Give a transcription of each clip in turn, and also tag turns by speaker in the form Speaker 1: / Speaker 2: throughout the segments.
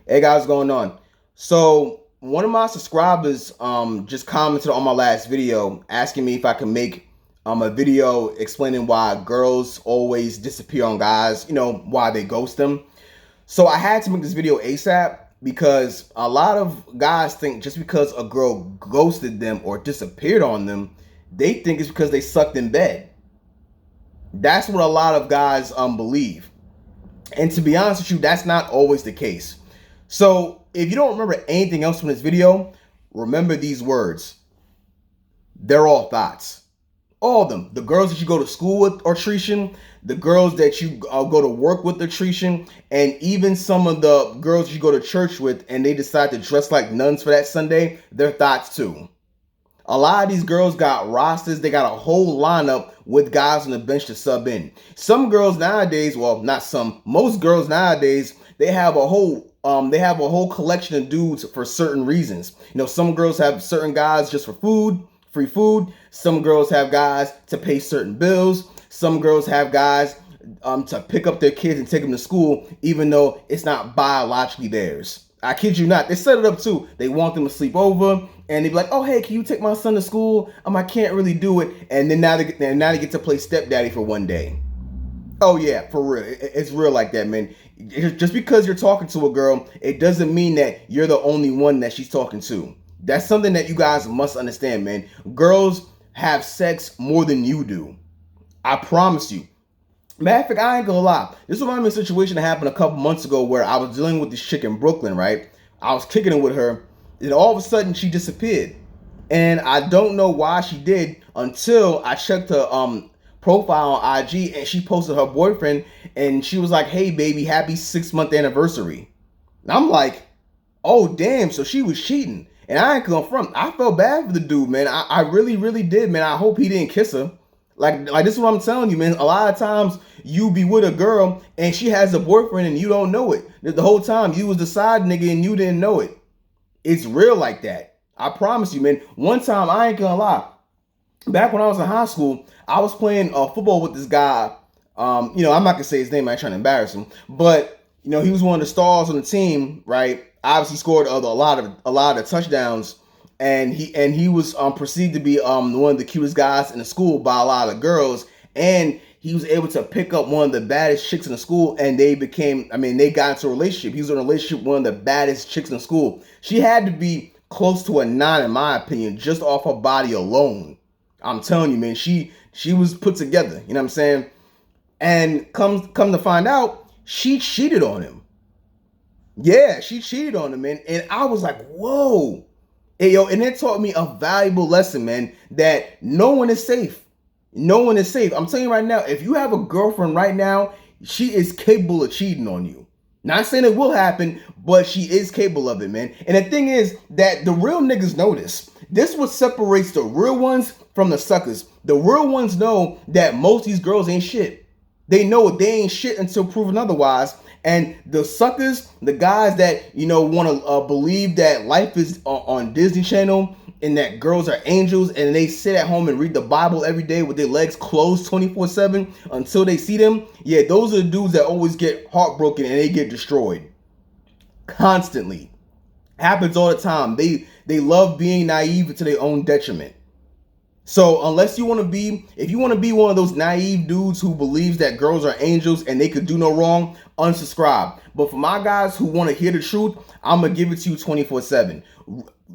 Speaker 1: Hey guys, what's going on? So one of my subscribers just commented on my last video asking me if I can make a video explaining why girls always disappear on guys, why they ghost them. So I had to make this video ASAP because a lot of guys think just because a girl ghosted them or disappeared on them, they think it's because they sucked in bed. That's what a lot of guys believe. And to be honest with you, that's not always the case. So if you don't remember anything else from this video, remember these words. They're all thoughts. All of them. The girls that you go to school with are treating, the girls that you go to work with are treating, and even some of the girls you go to church with and they decide to dress like nuns for that Sunday, they're thoughts too. A lot of these girls got rosters. They got a whole lineup with guys on the bench to sub in. Some girls nowadays, well, not some, most girls nowadays, they have a whole collection of dudes for certain reasons. Some girls have certain guys just for food, free food. Some girls have guys to pay certain bills. Some girls have guys to pick up their kids and take them to school, even though it's not biologically theirs. I kid you not. They set it up too. They want them to sleep over, and they be like, "Oh, hey, can you take my son to school? I can't really do it." And then now they get to play stepdaddy for one day. Oh yeah, for real. It's real like that, man. Just because you're talking to a girl, it doesn't mean that you're the only one that she's talking to. That's something that you guys must understand, man. Girls have sex more than you do. I promise you. Matter of fact, I ain't gonna lie. This reminds me of a situation that happened a couple months ago where I was dealing with this chick in Brooklyn, right? I was kicking it with her, and all of a sudden she disappeared. And I don't know why she did until I checked her profile on IG and she posted her boyfriend and she was like, "Hey baby, happy 6-month anniversary." And I'm like, oh damn, so she was cheating. And I ain't gonna front. I felt bad for the dude, man. I really, really did, man. I hope he didn't kiss her. Like this is what I'm telling you, man. A lot of times you be with a girl and she has a boyfriend and you don't know it. The whole time you was the side nigga and you didn't know it. It's real like that. I promise you, man. One time, I ain't gonna lie. Back when I was in high school, I was playing football with this guy. I'm not gonna say his name. I ain't trying to embarrass him, but he was one of the stars on the team, right? Obviously, scored a lot of the touchdowns, and he was perceived to be one of the cutest guys in the school by a lot of girls, and he was able to pick up one of the baddest chicks in the school, and they got into a relationship. He was in a relationship with one of the baddest chicks in the school. She had to be close to a 9, in my opinion, just off her body alone. I'm telling you, man, she was put together. You know what I'm saying? And come to find out, she cheated on him. Yeah, she cheated on him, man. And I was like, whoa. Hey, yo, and it taught me a valuable lesson, man, that no one is safe. No one is safe. I'm telling you right now, if you have a girlfriend right now, she is capable of cheating on you. Not saying it will happen, but she is capable of it, man. And the thing is that the real niggas know this. This is what separates the real ones from the suckers. The real ones know that most of these girls ain't shit. They know they ain't shit until proven otherwise. And the suckers, the guys that, want to believe that life is on Disney Channel and that girls are angels and they sit at home and read the Bible every day with their legs closed 24/7 until they see them. Yeah, those are the dudes that always get heartbroken and they get destroyed. Constantly. Happens all the time. They love being naive to their own detriment. So if you want to be one of those naive dudes who believes that girls are angels and they could do no wrong, unsubscribe. But for my guys who want to hear the truth, I'm going to give it to you 24/7.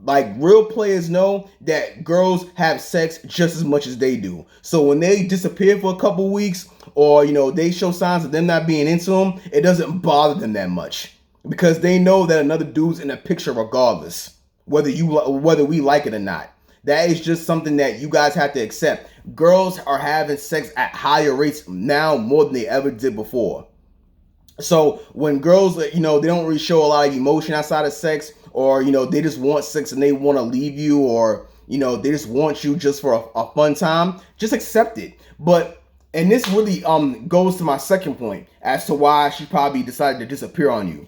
Speaker 1: Like, real players know that girls have sex just as much as they do. So when they disappear for a couple weeks or, they show signs of them not being into them, it doesn't bother them that much because they know that another dude's in the picture regardless, whether we like it or not. That is just something that you guys have to accept. Girls are having sex at higher rates now more than they ever did before. So when girls, they don't really show a lot of emotion outside of sex, or, they just want sex and they want to leave you, or, they just want you just for a fun time, just accept it. And this really goes to my second point as to why she probably decided to disappear on you.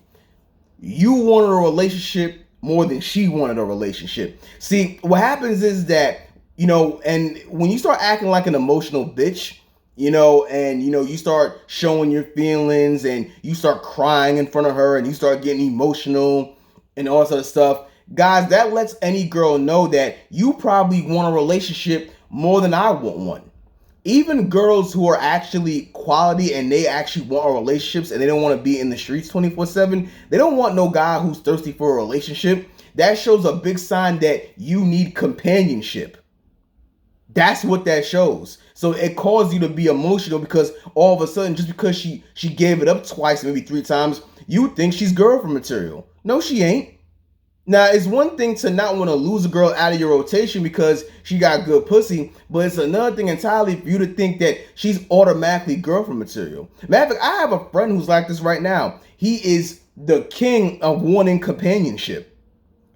Speaker 1: You wanted a relationship more than she wanted a relationship. See, what happens is that, and when you start acting like an emotional bitch, and you start showing your feelings and you start crying in front of her and you start getting emotional and all this other stuff. Guys, that lets any girl know that you probably want a relationship more than I want one. Even girls who are actually quality and they actually want relationships and they don't want to be in the streets 24/7, they don't want no guy who's thirsty for a relationship. That shows a big sign that you need companionship. That's what that shows. So it caused you to be emotional because all of a sudden, just because she gave it up twice, maybe 3 times, you think she's girlfriend material. No, she ain't. Now, it's one thing to not want to lose a girl out of your rotation because she got good pussy, but it's another thing entirely for you to think that she's automatically girlfriend material. Matter of fact, I have a friend who's like this right now. He is the king of wanting companionship.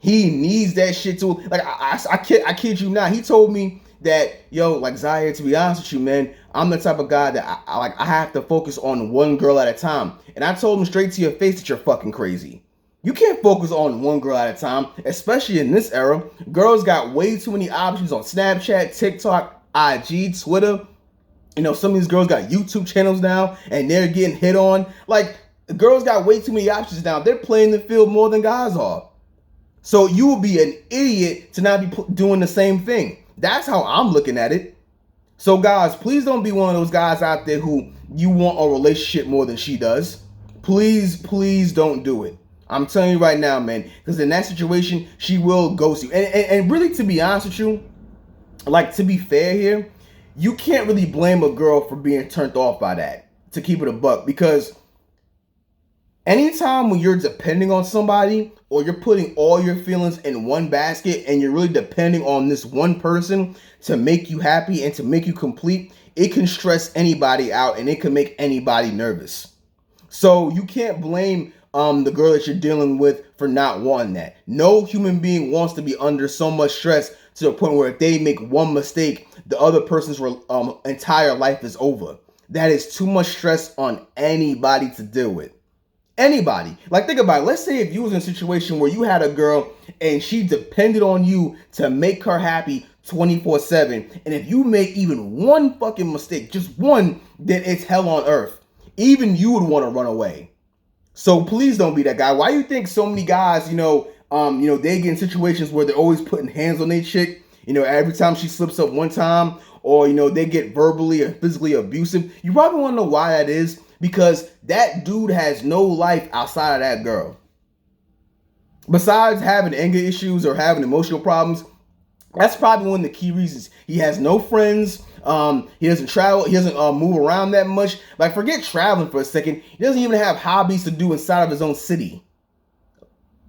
Speaker 1: He needs that shit too. Like, I kid you not. He told me that, yo, like, Zaire, to be honest with you, man, I'm the type of guy that I have to focus on one girl at a time. And I told him straight to your face that you're fucking crazy. You can't focus on one girl at a time, especially in this era. Girls got way too many options on Snapchat, TikTok, IG, Twitter. Some of these girls got YouTube channels now, and they're getting hit on. Like, girls got way too many options now. They're playing the field more than guys are. So you would be an idiot to not be doing the same thing. That's how I'm looking at it. So guys, please don't be one of those guys out there who you want a relationship more than she does. Please, please don't do it. I'm telling you right now, man, because in that situation, she will ghost you. And really, to be honest with you, like, to be fair here, you can't really blame a girl for being turned off by that, to keep it a buck, because anytime when you're depending on somebody or you're putting all your feelings in one basket and you're really depending on this one person to make you happy and to make you complete, it can stress anybody out and it can make anybody nervous. So you can't blame the girl that you're dealing with for not wanting that. No human being wants to be under so much stress to the point where if they make one mistake, the other person's entire life is over. That is too much stress on anybody to deal with. Anybody. Like, think about it. Let's say if you was in a situation where you had a girl and she depended on you to make her happy 24/7, and if you make even one fucking mistake, just one, then it's hell on earth. Even you would want to run away. So please don't be that guy. Why do you think so many guys, they get in situations where they're always putting hands on their chick, every time she slips up one time, or, they get verbally or physically abusive? You probably want to know why that is, because that dude has no life outside of that girl. Besides having anger issues or having emotional problems, that's probably one of the key reasons. He has no friends. He doesn't travel. He doesn't move around that much. Like, forget traveling for a second. He doesn't even have hobbies to do inside of his own city.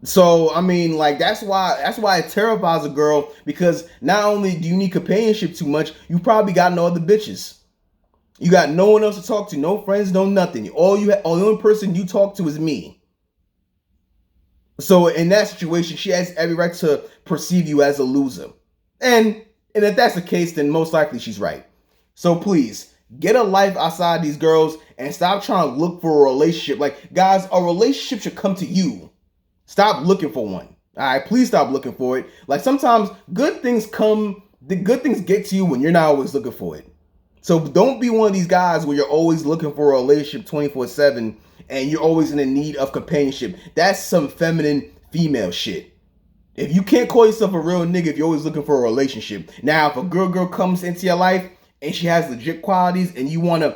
Speaker 1: So, I mean, like, that's why it terrifies a girl, because not only do you need companionship too much, you probably got no other bitches. You got no one else to talk to, no friends, no nothing. The only person you talk to is me. So in that situation, she has every right to perceive you as a loser. And if that's the case, then most likely she's right. So please, get a life outside these girls and stop trying to look for a relationship. Like, guys, a relationship should come to you. Stop looking for one. All right, please stop looking for it. Like, sometimes the good things get to you when you're not always looking for it. So don't be one of these guys where you're always looking for a relationship 24/7 and you're always in the need of companionship. That's some feminine female shit. If you can't call yourself a real nigga if you're always looking for a relationship. Now, if a girl comes into your life and she has legit qualities and you want to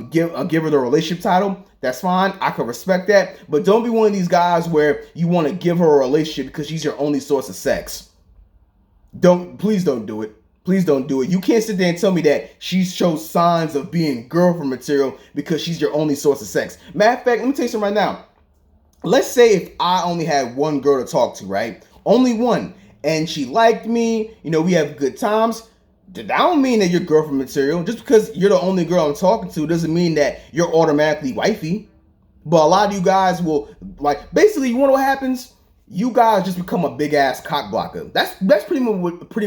Speaker 1: give her the relationship title, that's fine. I can respect that. But don't be one of these guys where you want to give her a relationship because she's your only source of sex. Please don't do it. Please don't do it. You can't sit there and tell me that she shows signs of being girlfriend material because she's your only source of sex. Matter of fact, let me tell you something right now. Let's say if I only had one girl to talk to, right? Only one. And she liked me. We have good times. That don't mean that you're girlfriend material. Just because you're the only girl I'm talking to doesn't mean that you're automatically wifey. But a lot of you guys will, like, basically, you want to know what happens? You guys just become a big ass cock blocker. That's pretty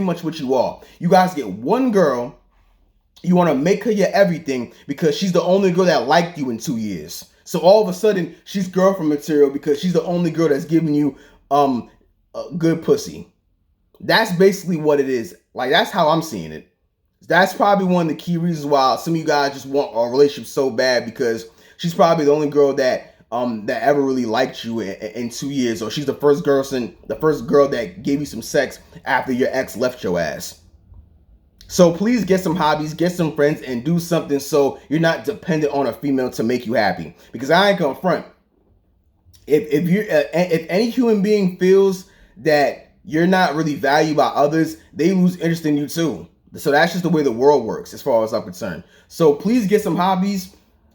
Speaker 1: much what you are. You guys get one girl, you want to make her your everything because she's the only girl that liked you in 2 years. So all of a sudden she's girlfriend material because she's the only girl that's giving you a good pussy. That's basically what it is. Like, that's how I'm seeing it. That's probably one of the key reasons why some of you guys just want a relationship so bad, because she's probably the only girl that that ever really liked you in 2 years, or she's the first girl that gave you some sex after your ex left your ass. So please get some hobbies, get some friends, and do something so you're not dependent on a female to make you happy. Because I ain't gonna front. If any human being feels that you're not really valued by others, they lose interest in you too. So that's just the way the world works, as far as I'm concerned. So please get some hobbies.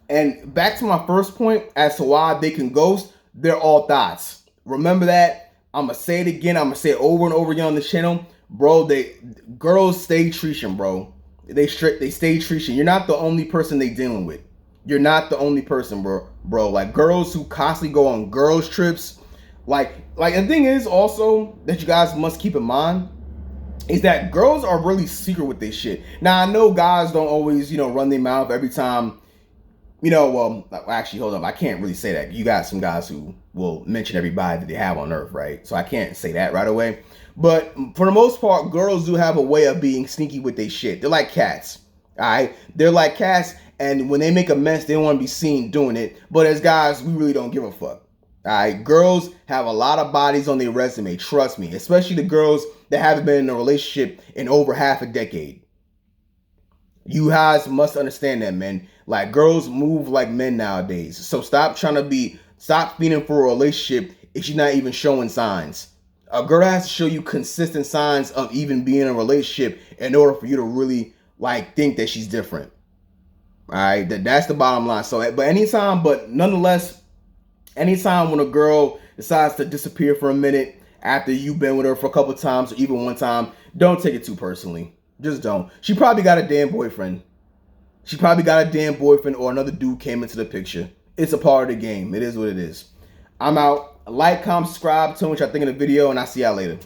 Speaker 1: And back to my first point as to why they can ghost, they're all thoughts. Remember that. I'm gonna say it again. I'm gonna say it over and over again on the channel, bro. Girls stay treating, bro. They stay treating. You're not the only person they dealing with. You're not the only person, bro. Like, girls who constantly go on girls trips, like, and the thing is also that you guys must keep in mind is that girls are really secret with this shit. Now, I know guys don't always, run their mouth every time. Well, actually, hold up. I can't really say that. You got some guys who will mention everybody that they have on earth, right? So I can't say that right away. But for the most part, girls do have a way of being sneaky with their shit. They're like cats, all right? They're like cats, and when they make a mess, they don't want to be seen doing it. But as guys, we really don't give a fuck, all right? Girls have a lot of bodies on their resume, trust me, especially the girls that haven't been in a relationship in over half a decade. You guys must understand that, man. Like, girls move like men nowadays. So stop feeding for a relationship if she's not even showing signs. A girl has to show you consistent signs of even being in a relationship in order for you to really think that she's different. All right, that's the bottom line. So, nonetheless, anytime when a girl decides to disappear for a minute after you've been with her for a couple times or even one time, don't take it too personally. Just don't. She probably got a damn boyfriend. Or another dude came into the picture. It's a part of the game. It is what it is. I'm out. Like, comment, subscribe, tell me what y'all think of the video, and I'll see y'all later.